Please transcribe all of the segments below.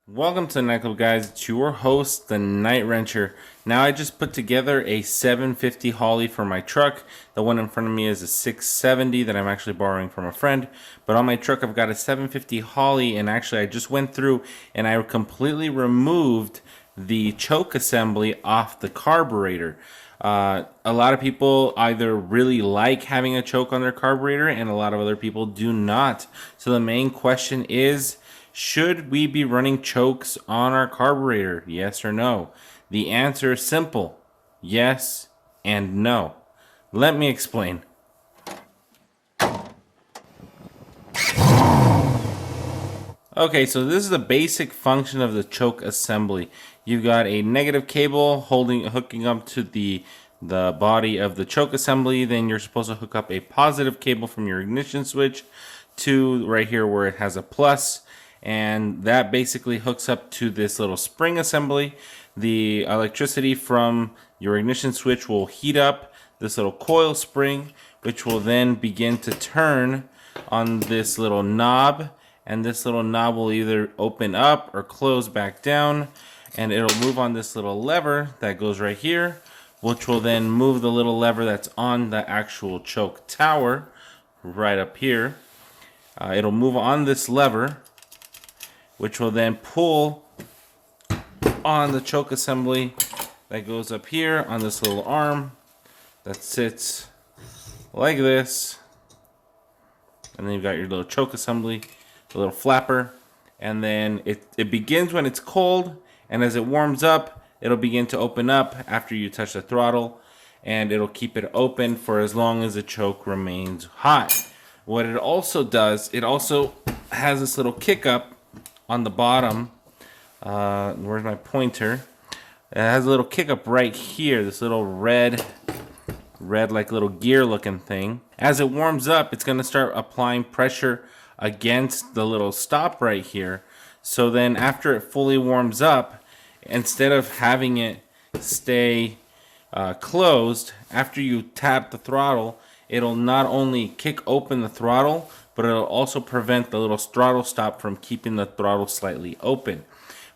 Welcome to the Nightclub, guys. It's your host, the Night Wrencher. Now, I just put together a 750 Holley for my truck. The one in front of me is a 670 that I'm actually borrowing from a friend. But on my truck, I've got a 750 Holley, and actually, I just went through and I completely removed the choke assembly off the carburetor. A lot of people either really like having a choke on their carburetor, and a lot of other people do not. So the main question is, should we be running chokes on our carburetor? Yes or no? The answer is simple. Yes and no. Let me explain. Okay, so this is the basic function of the choke assembly. You've got a negative cable hooking up to the body of the choke assembly. Then you're supposed to hook up a positive cable from your ignition switch to right here where it has a plus. And that basically hooks up to this little spring assembly. The electricity from your ignition switch will heat up this little coil spring, which will then begin to turn on this little knob, and this little knob will either open up or close back down, and it'll move on this little lever that goes right here, which will then move the little lever that's on the actual choke tower right up here. It'll move on this lever, which will then pull on the choke assembly that goes up here on this little arm that sits like this. And then you've got your little choke assembly, the little flapper, and then it begins when it's cold, and as it warms up, it'll begin to open up after you touch the throttle, and it'll keep it open for as long as the choke remains hot. What it also does, it also has this little kick up on the bottom. Where's my pointer? It has a little kick up right here, this little red like little gear looking thing. As it warms up, it's going to start applying pressure against the little stop right here. So then after it fully warms up, instead of having it stay closed, after you tap the throttle, it'll not only kick open the throttle, but it'll also prevent the little throttle stop from keeping the throttle slightly open.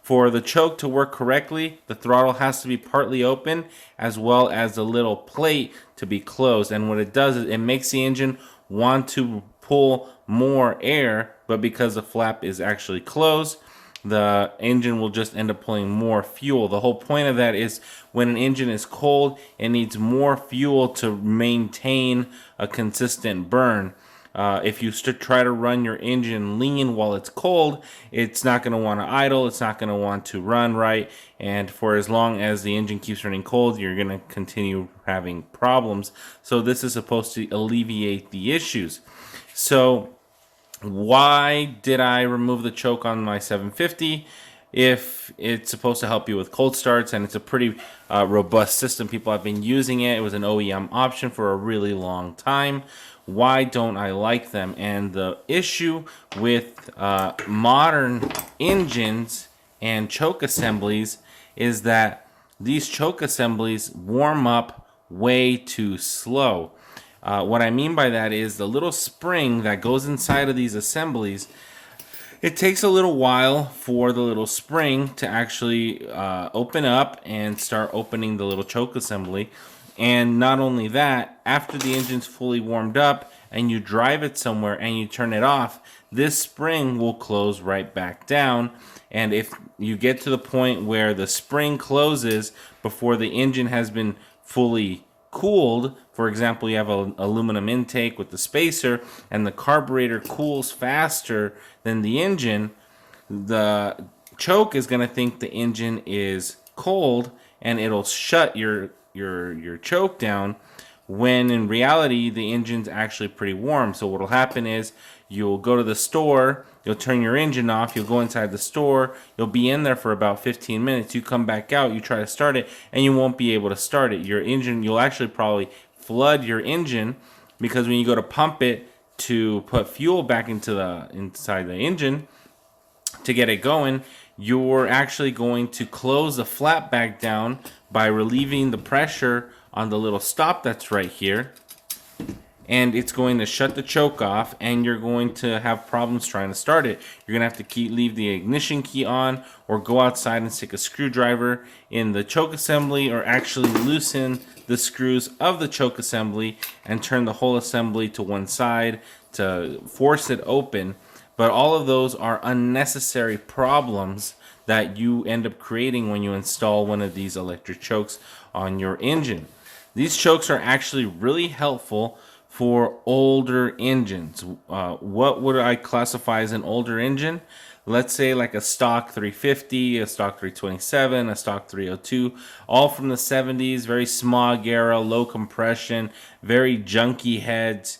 For the choke to work correctly, the throttle has to be partly open as well as the little plate to be closed. And what it does is it makes the engine want to pull more air, but because the flap is actually closed, the engine will just end up pulling more fuel. The whole point of that is when an engine is cold, it needs more fuel to maintain a consistent burn. If you try to run your engine lean while it's cold, it's not going to want to idle, it's not going to want to run right, and for as long as the engine keeps running cold, you're going to continue having problems. So this is supposed to alleviate the issues. So why did I remove the choke on my 750? If it's supposed to help you with cold starts, and it's a pretty robust system, people have been using it. It was an OEM option for a really long time. Why don't I like them? And the issue with modern engines and choke assemblies is that these choke assemblies warm up way too slow. What I mean by that is the little spring that goes inside of these assemblies, it takes a little while for the little spring to actually open up and start opening the little choke assembly. And not only that, after the engine's fully warmed up and you drive it somewhere and you turn it off, this spring will close right back down. And if you get to the point where the spring closes before the engine has been fully cooled, for example, you have an aluminum intake with the spacer and the carburetor cools faster than the engine, the choke is going to think the engine is cold and it'll shut your choke down, when in reality the engine's actually pretty warm. So what'll happen is you'll go to the store, you'll turn your engine off, you'll go inside the store, you'll be in there for about 15 minutes, you come back out, you try to start it, and you won't be able to start it. Your engine, you'll actually probably flood your engine, because when you go to pump it to put fuel back inside the engine to get it going, you're actually going to close the flap back down by relieving the pressure on the little stop that's right here. and it's going to shut the choke off, and you're going to have problems trying to start it. You're going to have to leave the ignition key on, or go outside and stick a screwdriver in the choke assembly, or actually loosen the screws of the choke assembly and turn the whole assembly to one side to force it open. But all of those are unnecessary problems that you end up creating when you install one of these electric chokes on your engine. These chokes are actually really helpful for older engines. What would I classify as an older engine? Let's say like a stock 350, a stock 327, a stock 302, all from the 70s, very smog era, low compression, very junky heads,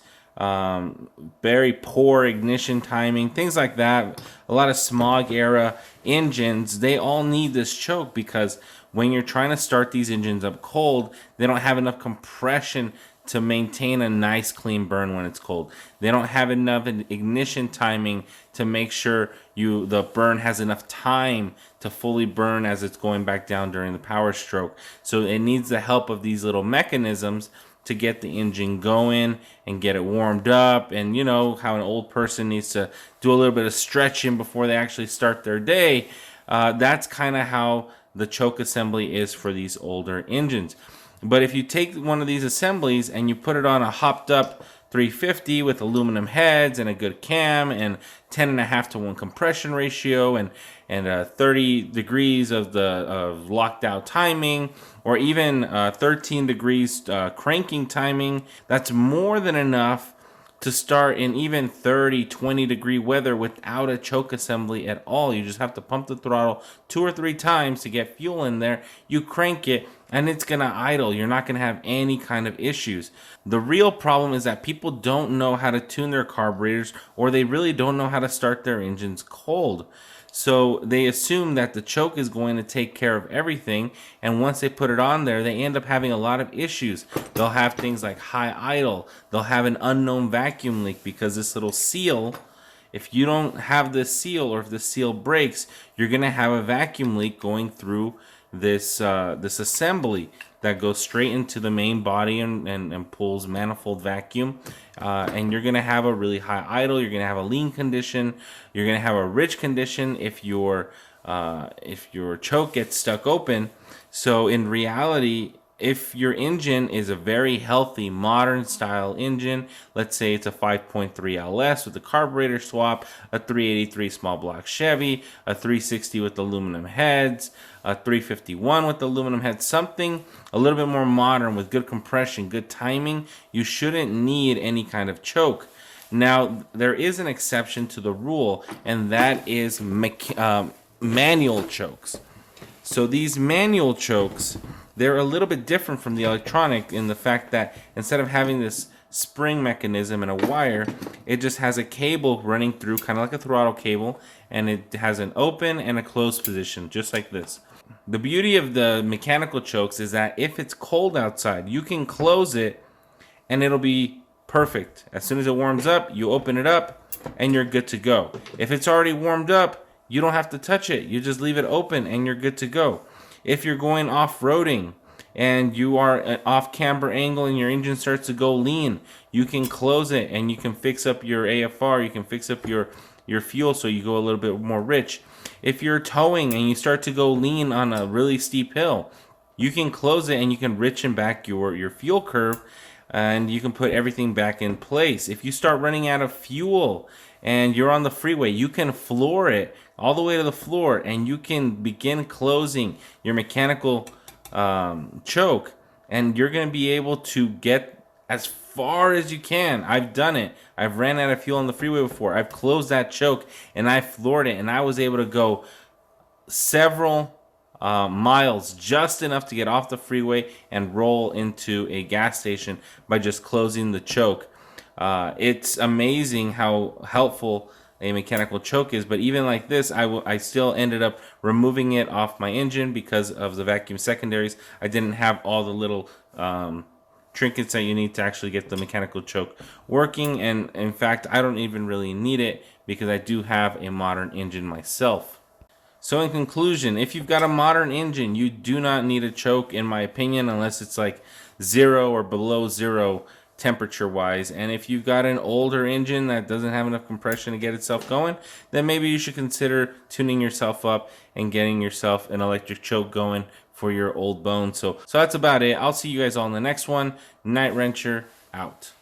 very poor ignition timing, things like that. A lot of smog era engines, they all need this choke, because when you're trying to start these engines up cold, they don't have enough compression to maintain a nice clean burn when it's cold. They don't have enough ignition timing to make sure the burn has enough time to fully burn as it's going back down during the power stroke. So it needs the help of these little mechanisms to get the engine going and get it warmed up. And you know how an old person needs to do a little bit of stretching before they actually start their day. That's kind of how the choke assembly is for these older engines. But if you take one of these assemblies and you put it on a hopped up 350 with aluminum heads and a good cam and 10.5 to 1 compression ratio and 30 degrees of locked out timing, or even 13 degrees cranking timing, that's more than enough to start in even 30, 20 degree weather without a choke assembly at all. You just have to pump the throttle 2 or 3 times to get fuel in there. You crank it and it's gonna idle. You're not gonna have any kind of issues. The real problem is that people don't know how to tune their carburetors, or they really don't know how to start their engines cold. So they assume that the choke is going to take care of everything, and once they put it on there, they end up having a lot of issues. They'll have things like high idle. They'll have an unknown vacuum leak, because this little seal, if you don't have this seal, or if the seal breaks, you're going to have a vacuum leak going through this assembly that goes straight into the main body and pulls manifold vacuum. And you're going to have a really high idle. You're going to have a lean condition. You're going to have a rich condition if your choke gets stuck open. So in reality, if your engine is a very healthy modern style engine, let's say it's a 5.3 LS with a carburetor swap, a 383 small block Chevy, a 360 with aluminum heads, a 351 with aluminum heads, something a little bit more modern with good compression, good timing, you shouldn't need any kind of choke. Now, there is an exception to the rule, and that is manual chokes. So these manual chokes, they're a little bit different from the electronic in the fact that instead of having this spring mechanism and a wire, it just has a cable running through, kind of like a throttle cable, and it has an open and a closed position, just like this. The beauty of the mechanical chokes is that if it's cold outside, you can close it and it'll be perfect. As soon as it warms up, you open it up and you're good to go. If it's already warmed up, you don't have to touch it. You just leave it open and you're good to go. If you're going off-roading and you are at off camber angle and your engine starts to go lean, you can close it and you can fix up your AFR, you can fix up your fuel so you go a little bit more rich. If you're towing and you start to go lean on a really steep hill, you can close it and you can richen back your fuel curve, and you can put everything back in place. If you start running out of fuel and you're on the freeway, you can floor it all the way to the floor and you can begin closing your mechanical choke, and you're going to be able to get as far as you can. I've done it. I've ran out of fuel on the freeway before. I've closed that choke and I floored it, and I was able to go several miles, just enough to get off the freeway and roll into a gas station by just closing the choke. It's amazing how helpful a mechanical choke is, but even like this, I still ended up removing it off my engine because of the vacuum secondaries. I didn't have all the little trinkets that you need to actually get the mechanical choke working, and in fact, I don't even really need it because I do have a modern engine myself. So in conclusion, if you've got a modern engine, you do not need a choke, in my opinion, unless it's like 0 or below 0 temperature wise. And if you've got an older engine that doesn't have enough compression to get itself going, then maybe you should consider tuning yourself up and getting yourself an electric choke going for your old bones. So that's about it. I'll see you guys all in the next one. Night Wrencher out.